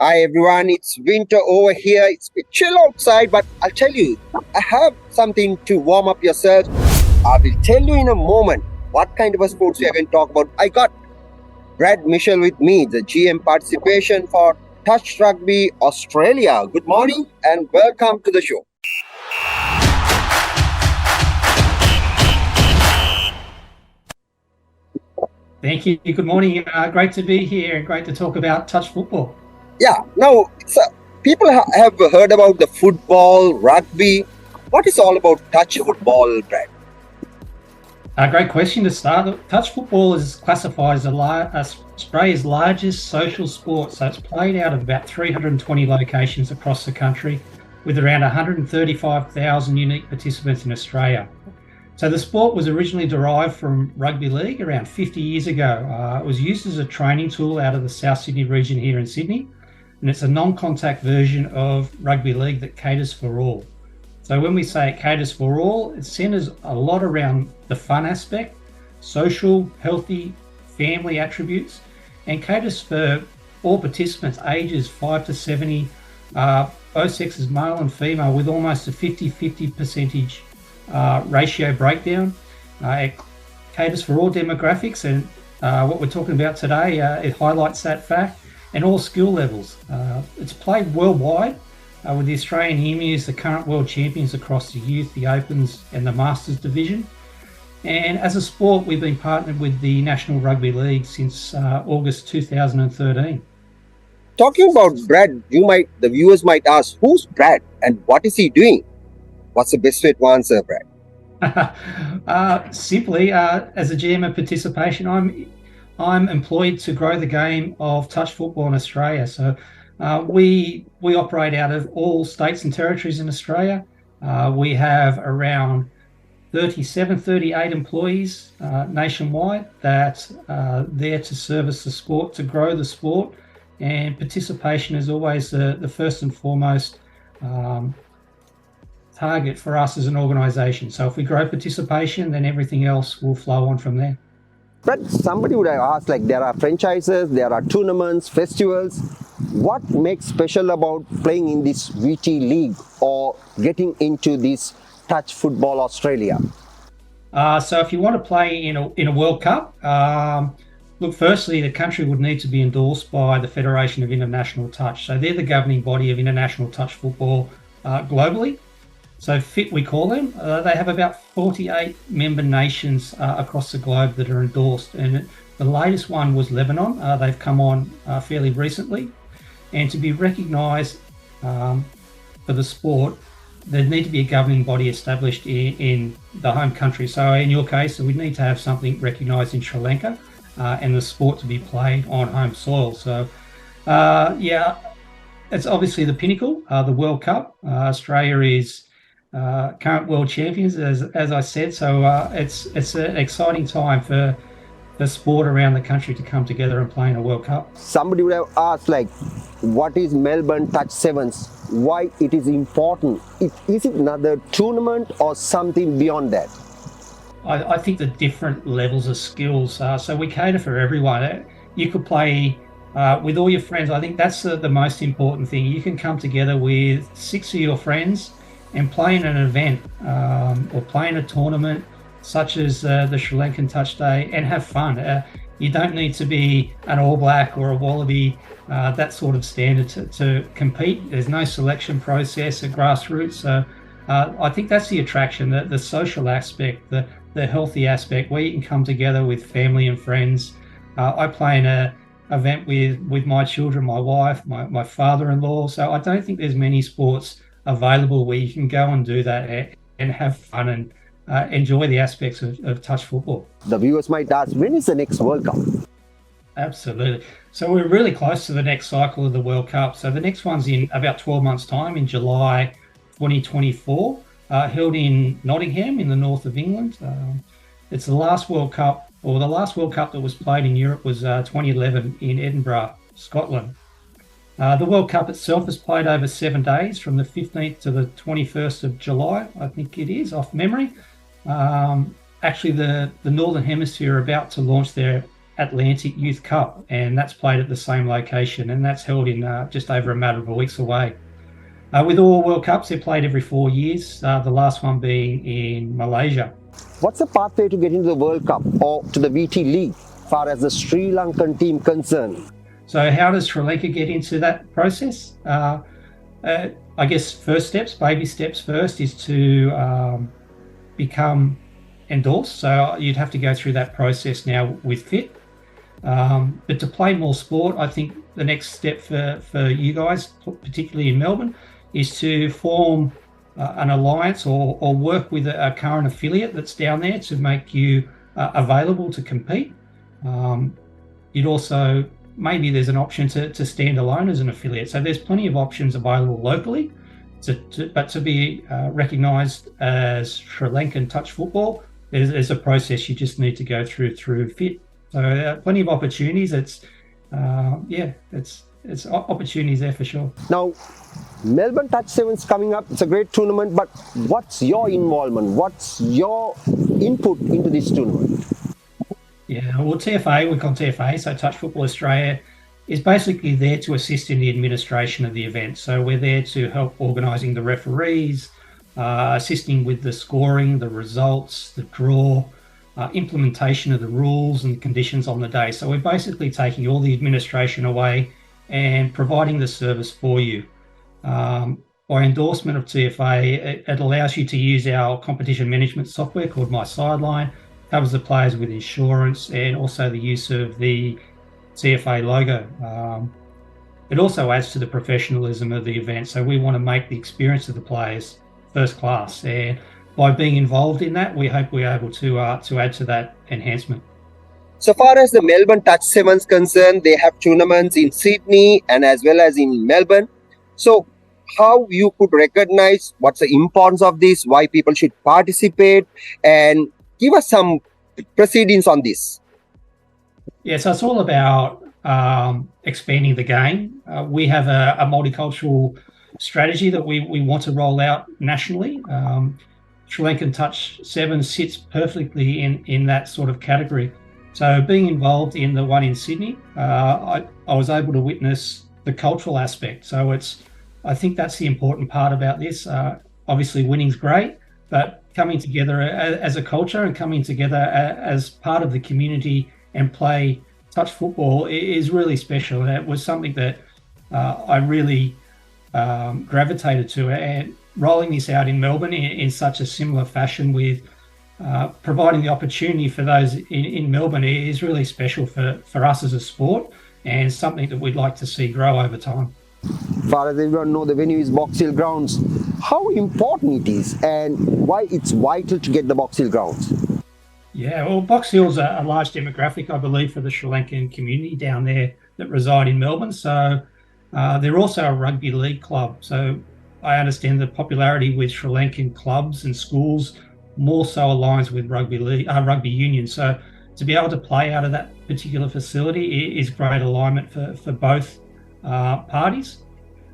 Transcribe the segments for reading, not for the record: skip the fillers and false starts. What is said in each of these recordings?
Hi everyone, it's winter over here. It's a bit chill outside, but I'll tell you, I have something to warm up yourself. I will tell you in a moment what kind of a sports we are going to talk about. I got Brad Michelle with me, the GM participation for Touch Rugby Australia. Good morning and welcome to the show. Thank you. Good morning. Great to be here and great to talk about touch football. Yeah, now people have heard about the football, rugby. What is all about touch football, Brad? Great question to start. Touch football is classified as Australia's largest social sport. So it's played out of about 320 locations across the country with around 135,000 unique participants in Australia. So the sport was originally derived from rugby league around 50 years ago. It was used as a training tool out of the South Sydney region here in Sydney, and it's a non-contact version of rugby league that caters for all. So when we say it caters for all, it centres a lot around the fun aspect, social, healthy, family attributes, and caters for all participants ages 5 to 70, both sexes, male and female, with almost a 50-50 percentage ratio breakdown. It caters for all demographics, and what we're talking about today, it highlights that fact, and all skill levels. It's played worldwide, with the Australian Emus the current world champions across the youth, the Opens and the Masters division. And as a sport, we've been partnered with the National Rugby League since August 2013. Talking about Brad, the viewers might ask, who's Brad and what is he doing? What's the best way to answer, Brad? Simply, as a GM of participation, I'm employed to grow the game of touch football in Australia. So we operate out of all states and territories in Australia. We have around 38 employees nationwide that are there to service the sport, to grow the sport, and participation is always the first and foremost target for us as an organisation. So if we grow participation, then everything else will flow on from there. But somebody would have asked, like, there are franchises, there are tournaments, festivals. What makes special about playing in this VT league or getting into this touch football Australia? So if you want to play in a World Cup, look, firstly, the country would need to be endorsed by the Federation of International Touch. So they're the governing body of international touch football globally. So FIT, we call them. They have about 48 member nations across the globe that are endorsed. And the latest one was Lebanon. They've come on fairly recently. And to be recognised for the sport, there need to be a governing body established in the home country. So in your case, we'd need to have something recognised in Sri Lanka and the sport to be played on home soil. So, yeah, it's obviously the pinnacle, the World Cup. Australia is current world champions, as I said. So it's an exciting time for the sport around the country to come together and play in a World Cup. Somebody would have asked, like, what is Melbourne Touch Sevens? Why it is important? Is it another tournament or something beyond that? I think the different levels of skills. So we cater for everyone. You could play with all your friends. I think that's the most important thing. You can come together with 6 of your friends and play in an event or play in a tournament such as the Sri Lankan Touch Day and have fun. You don't need to be an All Black or a Wallaby, that sort of standard to compete. There's no selection process at grassroots. So I think that's the attraction, the social aspect, the healthy aspect, where you can come together with family and friends. I play in an event with my children, my wife, my father-in-law. So I don't think there's many sports available where you can go and do that and have fun and enjoy the aspects of touch football. The viewers might ask, when is the next World Cup? Absolutely. So we're really close to the next cycle of the World Cup. So the next one's in about 12 months' time, in July 2024, held in Nottingham in the north of England. It's the last World Cup, or the last World Cup that was played in Europe was 2011 in Edinburgh, Scotland. The World Cup itself is played over 7 days, from the 15th to the 21st of July, I think it is, off memory. Actually, the Northern Hemisphere are about to launch their Atlantic Youth Cup, and that's played at the same location, and that's held in just over a matter of weeks away. With all World Cups, they're played every 4 years, the last one being in Malaysia. What's the pathway to get into the World Cup or to the VT League, far as the Sri Lankan team concerned? So how does Sri Lanka get into that process? I guess baby steps first, is to become endorsed. So you'd have to go through that process now with FIT. But to play more sport, I think the next step for you guys, particularly in Melbourne, is to form an alliance or work with a current affiliate that's down there to make you available to compete. You'd also, maybe there's an option to stand alone as an affiliate. So there's plenty of options available locally, but to be recognised as Sri Lankan touch football, there's a process you just need to go through FIT. So plenty of opportunities. It's opportunities there for sure. Now, Melbourne Touch Sevens coming up. It's a great tournament, but what's your involvement? What's your input into this tournament? Yeah, well, TFA, we call TFA, so Touch Football Australia, is basically there to assist in the administration of the event. So we're there to help organising the referees, assisting with the scoring, the results, the draw, implementation of the rules and conditions on the day. So we're basically taking all the administration away and providing the service for you. By endorsement of TFA, it allows you to use our competition management software called My Sideline, covers the players with insurance, and also the use of the TFA logo. It also adds to the professionalism of the event. So we want to make the experience of the players first class. And by being involved in that, we hope we're able to add to that enhancement. So far as the Melbourne Touch Sevens concerned, they have tournaments in Sydney and as well as in Melbourne. So how you could recognize what's the importance of this, why people should participate, and give us some proceedings on this. Yeah, so it's all about expanding the game. We have a multicultural strategy that we want to roll out nationally. Sri Lankan Touch 7 sits perfectly in that sort of category. So being involved in the one in Sydney, I was able to witness the cultural aspect. So I think that's the important part about this. Obviously winning's great, but coming together as a culture and coming together as part of the community and play touch football is really special. And it was something that I really gravitated to, and rolling this out in Melbourne in such a similar fashion with providing the opportunity for those in Melbourne is really special for us as a sport, and something that we'd like to see grow over time. As far as everyone knows, the venue is Box Hill Grounds. How important it is and why it's vital to get the Box Hill Grounds? Yeah, well, Box Hill's a large demographic, I believe, for the Sri Lankan community down there that reside in Melbourne. So they're also a rugby league club. So I understand the popularity with Sri Lankan clubs and schools more so aligns with rugby union. So to be able to play out of that particular facility is great alignment for both parties.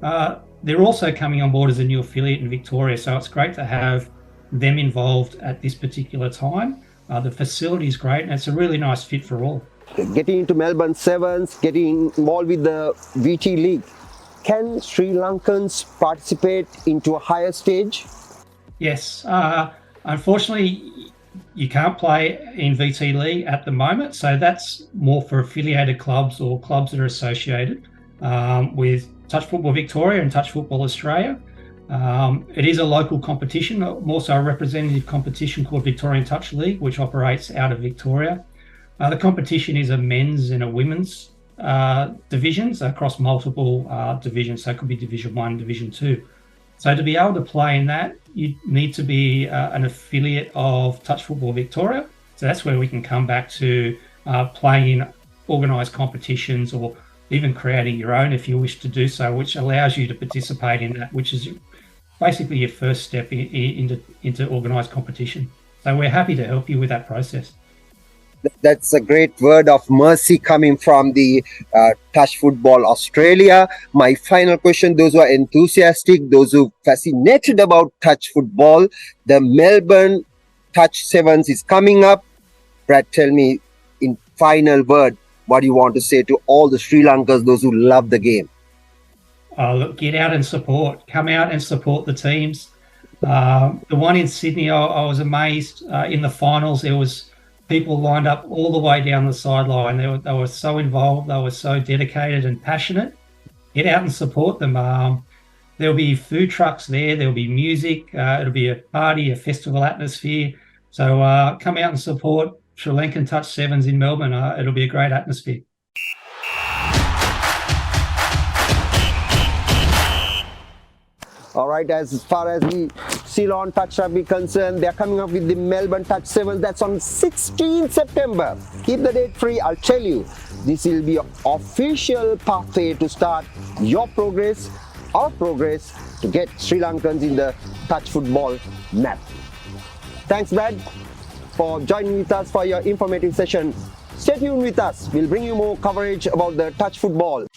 They're also coming on board as a new affiliate in Victoria, so it's great to have them involved at this particular time. The facility is great, and it's a really nice fit for all. Getting into Melbourne Sevens, getting involved with the VT League, can Sri Lankans participate into a higher stage? Yes. Unfortunately, you can't play in VT League at the moment, so that's more for affiliated clubs or clubs that are associated with Touch Football Victoria and Touch Football Australia. It is a local competition, more so a representative competition called Victorian Touch League, which operates out of Victoria. The competition is a men's and a women's divisions across multiple divisions, so it could be Division 1, Division 2. So to be able to play in that, you need to be an affiliate of Touch Football Victoria. So that's where we can come back to playing in organised competitions, or even creating your own if you wish to do so, which allows you to participate in that, which is basically your first step into organised competition. So we're happy to help you with that process. That's a great word of mercy coming from the Touch Football Australia. My final question, those who are enthusiastic, those who are fascinated about touch football, the Melbourne Touch Sevens is coming up. Brad, tell me in final word. What do you want to say to all the Sri Lankans, those who love the game? Look, get out and support. Come out and support the teams. The one in Sydney, I was amazed. In the finals, there was people lined up all the way down the sideline. They were so involved. They were so dedicated and passionate. Get out and support them. There'll be food trucks there. There'll be music. It'll be a party, a festival atmosphere. So come out and support Sri Lankan Touch Sevens in Melbourne. It'll be a great atmosphere. All right, as far as the Ceylon Touch Rugby concerned, they're coming up with the Melbourne Touch Sevens. That's on 16th September. Keep the date free. I'll tell you, this will be an official pathway to start your progress, our progress, to get Sri Lankans in the touch football map. Thanks, Brad, for joining with us for your informative session. Stay tuned with us. We'll bring you more coverage about the touch football.